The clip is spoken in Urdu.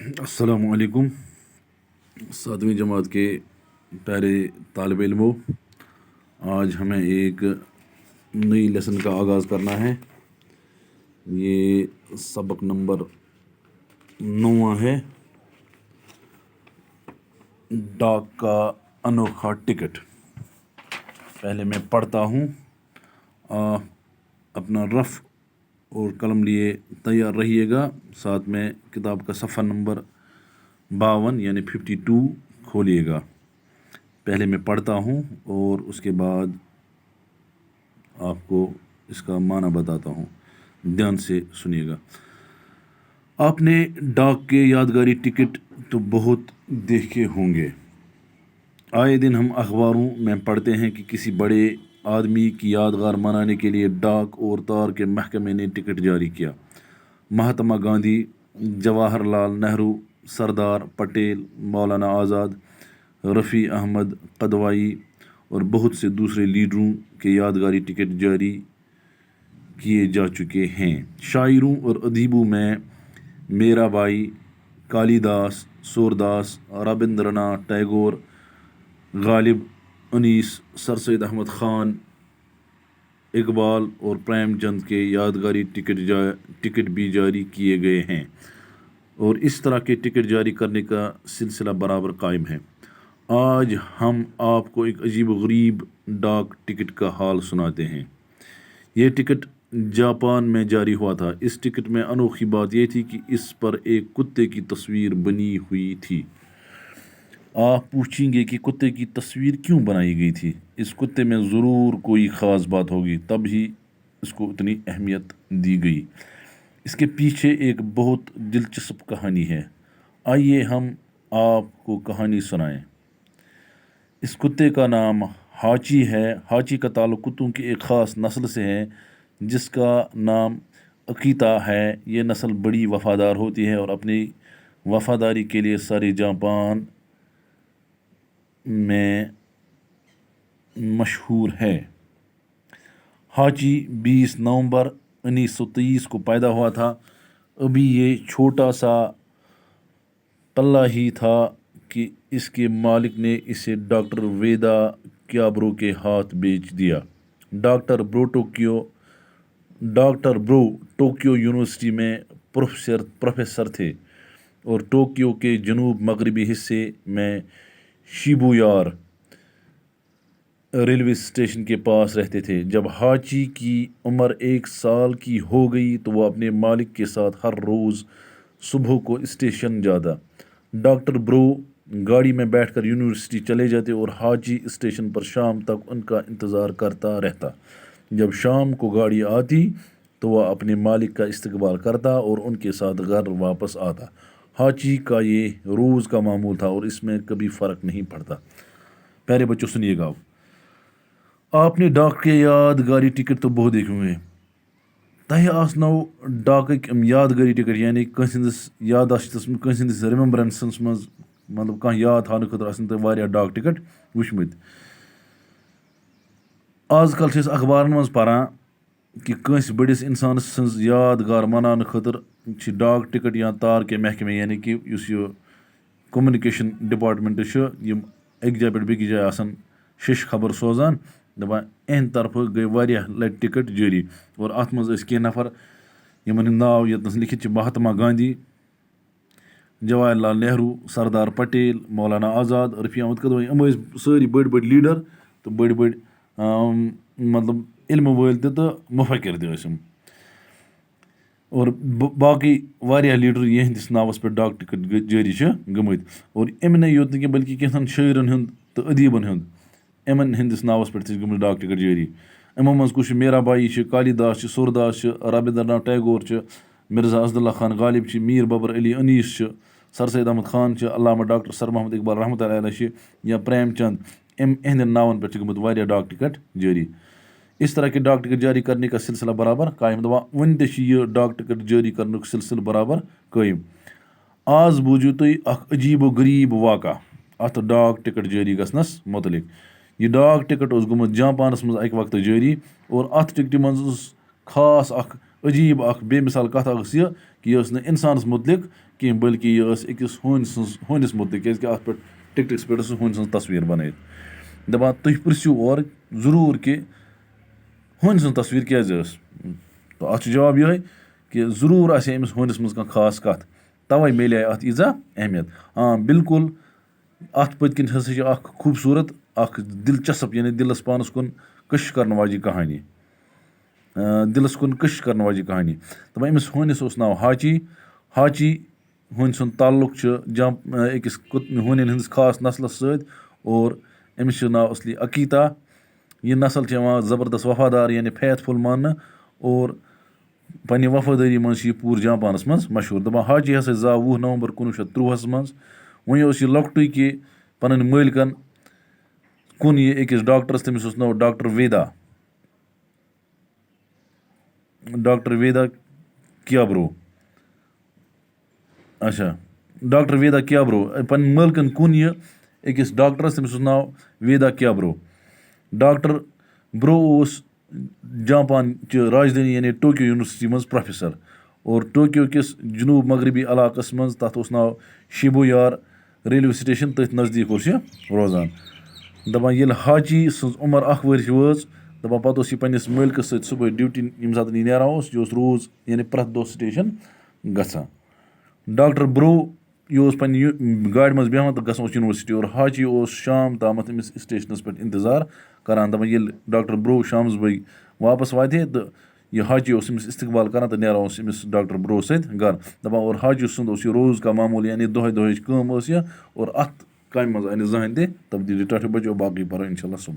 السلام علیکم ساتویں جماعت کے پیارے طالب علموں، آج ہمیں ایک نئی لیسن کا آغاز کرنا ہے۔ یہ سبق نمبر 9 ہے، ڈاک کا انوکھا ٹکٹ۔ پہلے میں پڑھتا ہوں، اپنا رف اور قلم لیے تیار رہیے گا، ساتھ میں کتاب کا صفحہ نمبر 52 یعنی 52 کھولیے گا۔ پہلے میں پڑھتا ہوں اور اس کے بعد آپ کو اس کا معنی بتاتا ہوں، دھیان سے سنیے گا۔ آپ نے ڈاک کے یادگاری ٹکٹ تو بہت دیکھے ہوں گے۔ آئے دن ہم اخباروں میں پڑھتے ہیں کہ کسی بڑے آدمی کی یادگار منانے کے لیے ڈاک اور تار کے محکمے نے ٹکٹ جاری کیا۔ مہاتما گاندھی، جواہر لال نہرو، سردار پٹیل، مولانا آزاد، رفیع احمد قدوائی اور بہت سے دوسرے لیڈروں کے یادگاری ٹکٹ جاری کیے جا چکے ہیں۔ شاعروں اور ادیبوں میں میرا بائی، کالی داس، سورداس، رابندر ناتھ ٹیگور، غالب انیس، سر سید احمد خان، اقبال اور پریم چند کے یادگاری ٹکٹ بھی جاری کیے گئے ہیں، اور اس طرح کے ٹکٹ جاری کرنے کا سلسلہ برابر قائم ہے۔ آج ہم آپ کو ایک عجیب و غریب ڈاک ٹکٹ کا حال سناتے ہیں۔ یہ ٹکٹ جاپان میں جاری ہوا تھا۔ اس ٹکٹ میں انوکھی بات یہ تھی کہ اس پر ایک کتے کی تصویر بنی ہوئی تھی۔ آپ پوچھیں گے کہ کتے کی تصویر کیوں بنائی گئی تھی؟ اس کتے میں ضرور کوئی خاص بات ہوگی، تب ہی اس کو اتنی اہمیت دی گئی۔ اس کے پیچھے ایک بہت دلچسپ کہانی ہے، آئیے ہم آپ کو کہانی سنائیں۔ اس کتے کا نام ہاچی ہے۔ ہاچی کا تعلق کتوں کی ایک خاص نسل سے ہے جس کا نام اکیتا ہے۔ یہ نسل بڑی وفادار ہوتی ہے اور اپنی وفاداری کے لیے سارے جاپان میں مشہور ہے۔ ہاچی 20 نومبر 1923 کو پیدا ہوا تھا۔ ابھی یہ چھوٹا سا پلہ ہی تھا کہ اس کے مالک نے اسے ڈاکٹر ویدا کیابرو کے ہاتھ بیچ دیا۔ ڈاکٹر برو ٹوکیو یونیورسٹی میں پروفیسر تھے اور ٹوکیو کے جنوب مغربی حصے میں شیبویا ریلوے اسٹیشن کے پاس رہتے تھے۔ جب ہاچی کی عمر 1 سال کی ہو گئی تو وہ اپنے مالک کے ساتھ ہر روز صبح کو اسٹیشن جاتا۔ ڈاکٹر برو گاڑی میں بیٹھ کر یونیورسٹی چلے جاتے اور ہاچی اسٹیشن پر شام تک ان کا انتظار کرتا رہتا۔ جب شام کو گاڑی آتی تو وہ اپنے مالک کا استقبال کرتا اور ان کے ساتھ گھر واپس آتا۔ ہاچی کا یہ روز کا معمول تھا اور اس میں کبھی فرق نہیں پڑتا۔ پیارے بچوں سنیے گا، آپ نے ڈاک کے یادگاری ٹکٹ تو بہت دیکھے ہوئے۔ تۄہہِ آسنو ڈاکٕکۍ یادگاری ٹکٹ یعنی کٲنٛسہِ ہٕنٛدِس یادداشتس منٛز، کٲنٛسہِ ہٕنٛدِس رِمیمبرنسَس منٛز، مطلب کانٛہہ یاد تھاونہٕ خٲطرٕ آسن تۄہہِ واریاہ ڈاک ٹکٹ وٕچھمٕتۍ۔ آز کل چھِ أسۍ اخبارن منٛز پران کہ کٲنٛسہِ بٔڑِس اِنسان سٕنٛز یادگار مناونہٕ خٲطرٕ چھِ ڈاک ٹکٹ یا تار کے محکمے یعنی کہ یُس یہِ کوٚمنِکیشن ڈپارٹمنٹ چھُ، یِم أکۍ جایہِ پٮ۪ٹھ بیٚکِس جایہِ آسان شیٚش خبر سوزان، دپان اِہنٛدِ طرفہٕ گٔے واریاہ لٹہِ ٹکٹ جٲری، اور اتھ منٛز ٲسۍ کینٛہہ نفر یِمن ہُنٛد ناو ییٚتنس لیکھِتھ چھِ: مہاتما گاندھی، جواہر لال نہروٗ، سردار پٹیل، مولانا آزاد، رفیع احمد قدوائی۔ یِم ٲسۍ سٲری بٔڑۍ بٔڑۍ لیڈر تہٕ بٔڑۍ بٔڑۍ مطلب علمہٕ وٲلۍ تہِ تہٕ مُفکر تہِ ٲسۍ یِم، اور باقٕے واریاہ لیڈر یِہنٛدِس ناوس پٮ۪ٹھ ڈاک ٹکٹ جٲری چھِ گٔمٕتۍ۔ اور یِمنٕے یوت نہٕ کینٛہہ بلکہِ کینٛژھن شٲعرن ہُنٛد تہٕ ادیٖبن ہُنٛد، یِمن ہٕنٛدِس ناوس پٮ۪ٹھ تہِ چھِ گٔمٕتۍ ڈاک ٹکٹ جٲری۔ یِمو منٛز کُس چھُ؟ میرا بائی چھُ، کالی داس چھُ، سورداس چھُ، رابندر ناتھ ٹیگور چھُ، مرزا اسد اللہ خان غالب چھُ، میر بابر علی انیس چھُ، سر سید احمد خان چھُ، علامہ ڈاکٹر سر محمد اقبال رحمتہ اللہ علیہ چھِ، یا پریم چند، یِہنٛدٮ۪ن ناون پٮ۪ٹھ چھِ گٔمٕتۍ واریاہ ڈاک ٹکٹ جٲری۔ اس طرح کے ڈاک ٹکٹ جاری کرنے کا سلسلہ برابر قائم۔ دپان وُنہِ تہِ چھُ یہِ ڈاک ٹکٹ جٲری کرنُک سلسلہٕ برابر قٲیِم۔ آز بوٗزِو تُہۍ اکھ عجیب و غریٖب واقعہ اتھ ڈاک ٹکٹ جٲری گژھنس متعلق۔ یہ ڈاک ٹکٹ اوس گوٚمُت جاپانس منٛز اکہِ وقتہٕ جٲری، اور اتھ ٹکٹہِ منٛز اوس خاص اکھ عجیب اکھ بے مثال کَتھ اکھ ٲس یہِ کہِ یہِ ٲس نہٕ اِنسانَس مُتعلِق کینٛہہ بٔلکہِ یہِ ٲس أکِس ہوٗنِس مُتعلِق کیٛازِکہِ اَتھ پٮ۪ٹھ ٹِکٹَس پٮ۪ٹھ ٲس ہوٗنۍ سٕنٛز تصویٖر بَنٲیِتھ دَپان تُہۍ پِرٛژھِو اورٕ ضروٗر کہِ ہوٗنۍ سٕنٛز تصویٖر کیٛازِ ٲس تہٕ اَتھ چھُ جواب یِہوٚے کہِ ضروٗر آسہِ ہے أمِس ہوٗنِس منٛز کانٛہہ خاص کَتھ تَوَے میلے اَتھ ییٖژاہ اہمیت بِلکُل اَتھ پٔتۍ کِنۍ ہَسا چھِ اَکھ خوٗبصوٗرت اَکھ دِلچَسپ یعنی دِلَس پانَس کُن کٔشِش کَرن واجیٚنۍ کہانی دِلَس کُن کٔشِش کَرن واجیٚنۍ کہانی دَپان أمِس ہوٗنِس اوس ناو ہاچی ہوٗنۍ سُنٛد تعلُق چھُ أکِس ہوٗنٮ۪ن ہٕنٛدِس خاص نسلَس سۭتۍ اور أمِس چھُ ناو اَصلی عقیٖتا یہِ نسل چھِ یِوان زبردست وفادار یعنی فیتھ فُل ماننہٕ اور پنٛنہِ وفٲدٲری منٛز چھِ یہِ پوٗرٕ جاپانَس منٛز مشہوٗر دَپان حاجی ہسا زاو 20 نومبر 1923 منٛز وۄنۍ اوس یہِ لۄکٹُے کہِ پنٕنۍ مٲلکَن کُن یہِ أکِس ڈاکٹرَس تٔمِس اوس ناو ڈاکٹر ویدا کیابرو ڈاکٹر ویدا کیابرو پنٕنۍ مٲلکَن کُن یہِ أکِس ڈاکٹرَس تٔمِس اوس ناو ویدا کیابرو ڈاکٹر برو اوس جاپان چہِ راجدھانی یعنی ٹوکیو یونیورسٹی منٛز پروفیسر اور ٹوکیو کِس جنوٗب مغربی علاقَس منٛز تَتھ اوس ناو شِبو یار ریلوے سٹیشن تٔتھۍ نزدیٖک اوس یہِ روزان دَپان ییٚلہِ حاجی سٕنٛز عُمر 1 ؤرِش وٲژ دَپان پَتہٕ اوس یہِ پنٛنِس مٲلکَس سۭتۍ صُبحٲے ڈیوٗٹی ییٚمہِ ساتہٕ یہِ نیران اوس یہِ اوس روز یعنی پرٛٮ۪تھ دۄہ سٹیشن گژھان ڈاکٹر برو یہِ اوس پنٛنہِ گاڑِ منٛز بیٚہوان تہٕ گژھان اوس یونیورسٹی اور حاجی اوس شام تامَتھ أمِس سٹیشنَس پٮ۪ٹھ اِنتظار کَران دَپان ییٚلہِ ڈاکٹر برو شامَس بٲگۍ واپَس واتہِ ہے تہٕ یہِ حاجی اوس أمِس استقبال کَران تہٕ نیران اوس أمِس ڈاکٹر برو سۭتۍ گَرٕ دَپان اور حاجی سُنٛد اوس یہِ روز کا معموٗل یعنی دۄہَے دۄہٕچ کٲم ٲس یہِ اور اَتھ کامہِ منٛز آیہِ نہٕ زٕہٕنۍ تہِ تبدیٖلی ٹاٹھو بَچو باقٕے پَرو اِنشاء اللہ صُبحس